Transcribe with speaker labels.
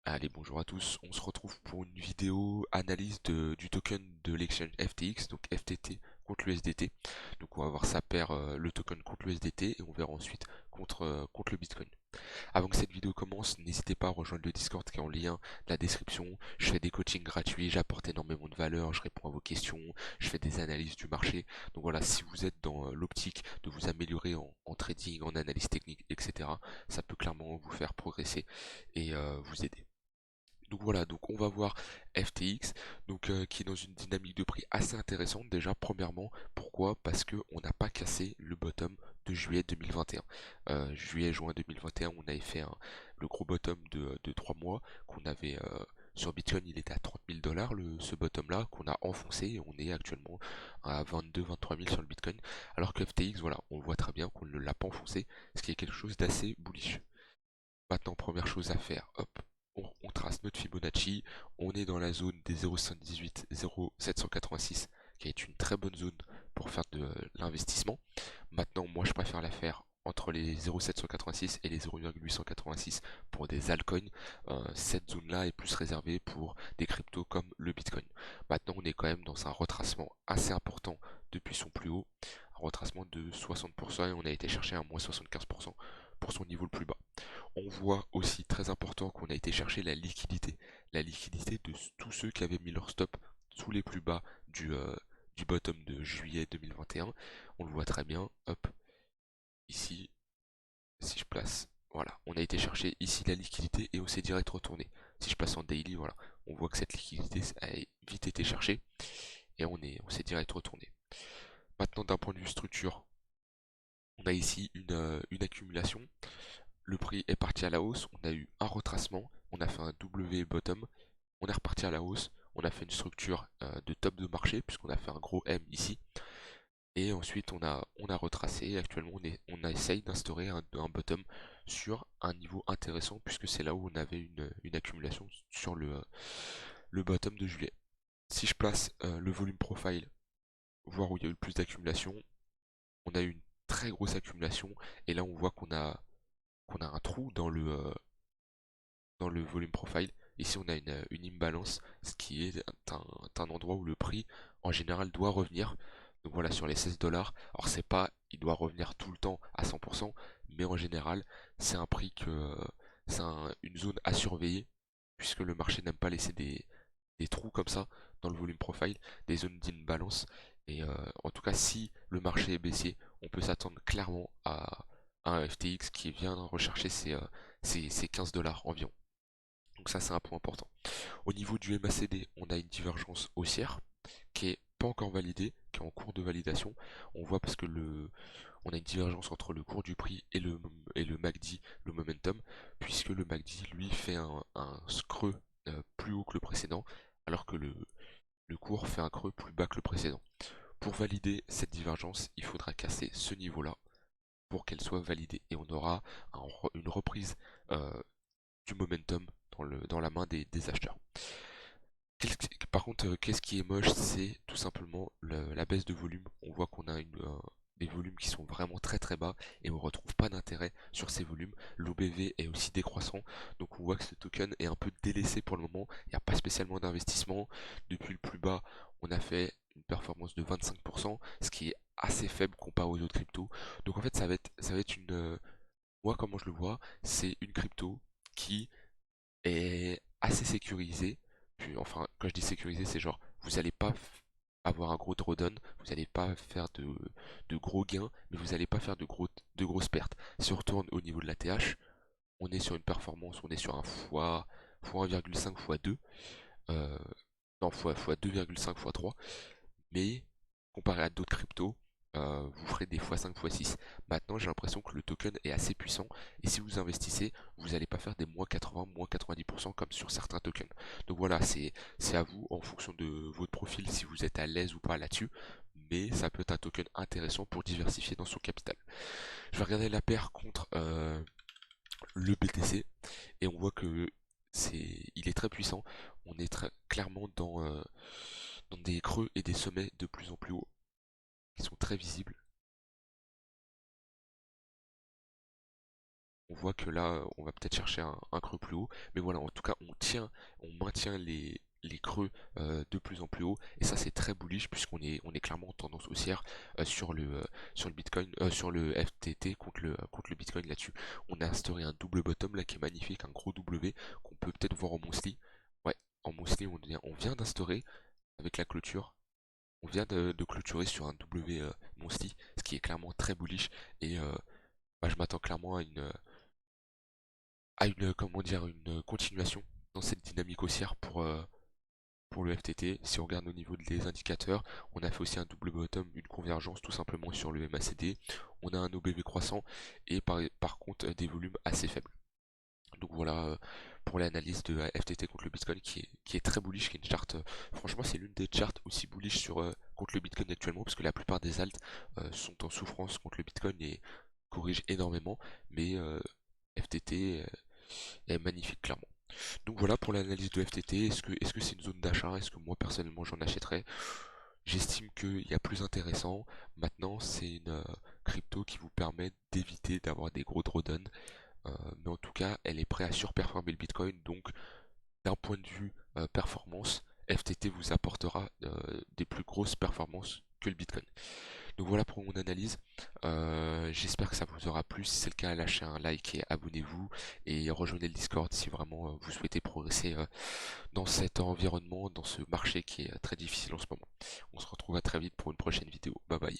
Speaker 1: Allez, bonjour à tous, on se retrouve pour une vidéo analyse du token de l'exchange FTX, donc FTT contre l'USDT. Donc on va voir sa paire, le token contre l'USDT et on verra ensuite contre le Bitcoin. Avant que cette vidéo commence, n'hésitez pas à rejoindre le Discord qui est en lien dans la description. Je fais des coachings gratuits, j'apporte énormément de valeur, je réponds à vos questions, je fais des analyses du marché. Donc voilà, si vous êtes dans l'optique de vous améliorer en trading, en analyse technique, etc., ça peut clairement vous faire progresser et vous aider. Donc voilà, donc on va voir FTX, qui est dans une dynamique de prix assez intéressante déjà. Premièrement, pourquoi? Parce que on n'a pas cassé le bottom de juillet 2021. Juillet-juin 2021, on avait fait le gros bottom de 3 mois qu'on avait sur Bitcoin. Il était à 30 000 dollars ce bottom là qu'on a enfoncé et on est actuellement à 22-23 000 sur le Bitcoin. Alors que FTX, voilà, on voit très bien qu'on ne l'a pas enfoncé, ce qui est quelque chose d'assez bullish. Maintenant, première chose à faire, hop, on trace notre Fibonacci, on est dans la zone des 0,518, 0,786, qui est une très bonne zone pour faire de l'investissement. Maintenant, moi, je préfère la faire entre les 0,786 et les 0,886 pour des altcoins. Cette zone-là est plus réservée pour des cryptos comme le Bitcoin. Maintenant, on est quand même dans un retracement assez important depuis son plus haut, un retracement de 60% et on a été chercher un moins 75% pour son niveau le plus bas. On voit aussi très important qu'on a été chercher la liquidité de tous ceux qui avaient mis leur stop sous les plus bas du bottom de juillet 2021. On le voit très bien, hop, ici, si je place, voilà, on a été chercher ici la liquidité et on s'est direct retourné. Si je passe en daily, voilà, on voit que cette liquidité a vite été cherchée et on s'est direct retourné. Maintenant, d'un point de vue structure, on a ici une accumulation. Le prix est parti à la hausse, on a eu un retracement, on a fait un W bottom, on est reparti à la hausse, on a fait une structure de top de marché puisqu'on a fait un gros M ici, et ensuite on a retracé, et actuellement on essaye d'instaurer un bottom sur un niveau intéressant puisque c'est là où on avait une accumulation sur le bottom de juillet. Si je place le volume profile, voir où il y a eu le plus d'accumulation, on a eu une très grosse accumulation, et là on voit qu'on a un trou dans le volume profile. Ici, on a une imbalance, ce qui est un endroit où le prix, en général, doit revenir. Donc voilà, sur les 16 dollars. Alors, c'est pas, il doit revenir tout le temps à 100%, mais en général, c'est un prix une zone à surveiller, puisque le marché n'aime pas laisser des trous comme ça dans le volume profile, des zones d'imbalance. Et en tout cas, si le marché est baissier, on peut s'attendre clairement à un FTX qui vient rechercher ses 15 dollars environ. Donc ça, c'est un point important. Au niveau du MACD, on a une divergence haussière qui est pas encore validée, qui est en cours de validation. On voit parce que on a une divergence entre le cours du prix et le MACD, le momentum, puisque le MACD, lui, fait un creux plus haut que le précédent, alors que le cours fait un creux plus bas que le précédent. Pour valider cette divergence, il faudra casser ce niveau-là pour qu'elle soit validée. Et on aura une reprise du momentum dans la main des acheteurs. Par contre, qu'est-ce qui est moche, c'est tout simplement la baisse de volume. On voit qu'on a des volumes qui sont vraiment très très bas et on retrouve pas d'intérêt sur ces volumes. L'OBV est aussi décroissant, donc on voit que ce token est un peu délaissé pour le moment. Il n'y a pas spécialement d'investissement. Depuis le plus bas, on a fait une performance de 25%, ce qui est assez faible comparé aux autres cryptos. Donc en fait, ça va être moi comment je le vois, c'est une crypto qui est assez sécurisé. Puis, enfin, quand je dis sécurisé, c'est genre, vous n'allez pas avoir un gros drawdown, vous n'allez pas faire de gros gains, mais vous n'allez pas faire de grosses pertes. Si on retourne au niveau de la TH, on est sur une performance, on est sur un fois 1,5 fois 2, euh, non, fois 2,5 fois 3, mais comparé à d'autres cryptos, vous ferez des x5, x6. Maintenant, j'ai l'impression que le token est assez puissant, et si vous investissez, vous n'allez pas faire des moins 80, moins 90% comme sur certains tokens. Donc voilà, c'est à vous, en fonction de votre profil, si vous êtes à l'aise ou pas là-dessus, mais ça peut être un token intéressant pour diversifier dans son capital. Je vais regarder la paire contre le BTC, et on voit que il est très puissant. On est clairement dans des creux et des sommets de plus en plus hauts qui sont très visibles. on voit que là, on va peut-être chercher un creux plus haut. Mais voilà, en tout cas, on maintient les creux de plus en plus haut. Et ça, c'est très bullish puisqu'on est clairement en tendance haussière sur le Bitcoin, sur le FTT contre le Bitcoin là-dessus. On a instauré un double bottom là qui est magnifique, un gros W qu'on peut peut-être voir en monthly. Ouais, en monthly, on vient d'instaurer avec la clôture. On vient de clôturer sur un W monthly, ce qui est clairement très bullish. Et bah, je m'attends clairement à une, comment dire, une continuation dans cette dynamique haussière pour le FTT. Si on regarde au niveau des indicateurs, on a fait aussi un double bottom, une convergence tout simplement sur le MACD. On a un OBV croissant et par contre des volumes assez faibles. Donc voilà pour l'analyse de la FTT contre le Bitcoin qui est très bullish, qui est une charte, franchement c'est l'une des charts aussi bullish contre le Bitcoin actuellement parce que la plupart des alts sont en souffrance contre le Bitcoin et corrigent énormément, mais FTT est magnifique clairement. Donc voilà pour l'analyse de FTT. Est-ce que c'est une zone d'achat? Est-ce que moi personnellement j'en achèterais? J'estime qu'il y a plus intéressant. Maintenant, c'est une crypto qui vous permet d'éviter d'avoir des gros drawdowns. Mais en tout cas, elle est prête à surperformer le Bitcoin. Donc, d'un point de vue performance, FTT vous apportera des plus grosses performances que le Bitcoin. Donc voilà pour mon analyse. J'espère que ça vous aura plu. Si c'est le cas, lâchez un like et abonnez-vous. Et rejoignez le Discord si vraiment vous souhaitez progresser dans cet environnement, dans ce marché qui est très difficile en ce moment. On se retrouve à très vite pour une prochaine vidéo. Bye bye.